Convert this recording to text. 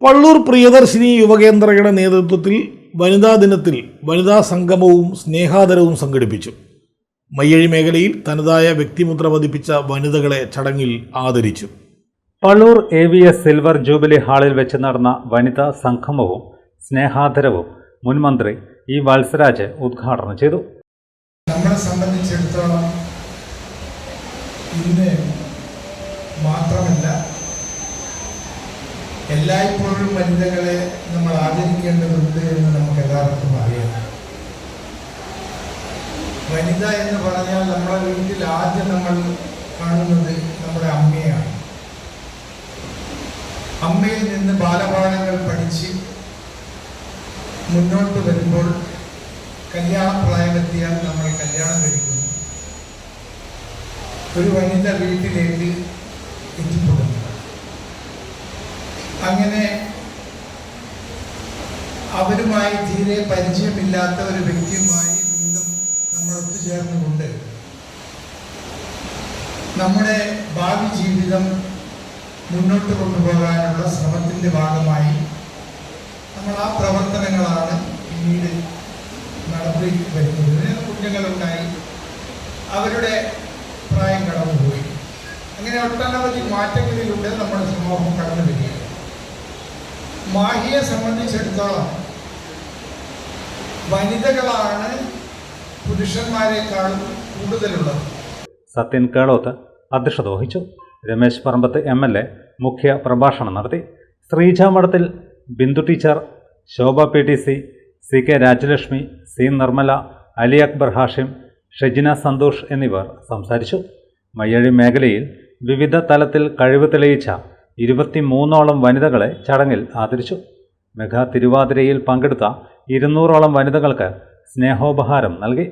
പള്ളൂർ പ്രിയദർശിനി യുവകേന്ദ്രയുടെ നേതൃത്വത്തിൽ വനിതാ ദിനത്തിൽ വനിതാ സംഗമവും സ്നേഹാദരവും സംഘടിപ്പിച്ചു. മയ്യഴി മേഖലയിൽ തനതായ വ്യക്തിമുദ്ര പതിപ്പിച്ച വനിതകളെ ചടങ്ങിൽ ആദരിച്ചു. പള്ളൂർ AVS സിൽവർ ജൂബിലി ഹാളിൽ വെച്ച് നടന്ന വനിതാ സംഗമവും സ്നേഹാദരവും മുൻ മന്ത്രി E. വത്സരാജ് ഉദ്ഘാടനം ചെയ്തു. നമ്മളെ സംബന്ധിച്ചിടത്തോളം ഇന്ന് മാത്രമല്ല, എല്ലായ്പ്പോഴും വനിതകളെ നമ്മൾ ആദരിക്കേണ്ടതുണ്ട് എന്ന് നമുക്ക് എല്ലാവർക്കും അറിയാം. വനിത എന്ന് പറഞ്ഞാൽ നമ്മുടെ വീട്ടിൽ ആദ്യം നമ്മൾ കാണുന്നത് നമ്മുടെ അമ്മയാണ്. അമ്മയിൽ നിന്ന് ബാലപാഠങ്ങൾ പഠിച്ച് മുന്നോട്ട് വരുമ്പോൾ കല്യാണപ്രായമെത്തിയാൽ നമ്മൾ കല്യാണം കഴിക്കുന്നു. ഒരു വനിത വീട്ടിലേക്ക് എത്തിപ്പെടുന്നു. അങ്ങനെ അവരുമായി തീരെ പരിചയമില്ലാത്ത ഒരു വ്യക്തിയുമായി വീണ്ടും നമ്മൾ ഒത്തുചേർന്നുകൊണ്ട് നമ്മുടെ ഭാവി ജീവിതം മുന്നോട്ട് കൊണ്ടുപോകാനുള്ള ശ്രമത്തിൻ്റെ ഭാഗമായി നമ്മൾ ആ പ്രവർത്തനങ്ങളാണ് പിന്നീട് നടത്തി വരുന്നത്. കുഞ്ഞുങ്ങളുണ്ടായി, അവരുടെ പ്രായം കടന്നുപോയി. അങ്ങനെ ഒട്ടനവധി മാറ്റങ്ങളിലൂടെ നമ്മുടെ സമൂഹം കടന്നു വരികയാണ്. മാഹിയെ സംബന്ധിച്ചിടത്തോളം വനിതകളാണ് പുരുഷന്മാരെക്കാളും കൂടുതലുള്ളത്. സത്യൻ കേളോത്ത് അധ്യക്ഷത വഹിച്ചു. രമേശ് പറമ്പത്ത് MLA മുഖ്യ പ്രഭാഷണം നടത്തി. Sreeja Madathil, Bindu teacher, Shobha PTC, CK രാജലക്ഷ്മി, C. നിർമ്മല, അലി അക്ബർ ഹാഷിം, ഷെജിന സന്തോഷ് എന്നിവർ സംസാരിച്ചു. മയ്യഴി മേഖലയിൽ വിവിധ തലത്തിൽ കഴിവ് തെളിയിച്ച 23ഓളം വനിതകളെ ചടങ്ങിൽ ആദരിച്ചു. മെഗാ തിരുവാതിരയിൽ പങ്കെടുത്ത 200ഓളം വനിതകൾക്ക് സ്നേഹോപഹാരം നൽകി.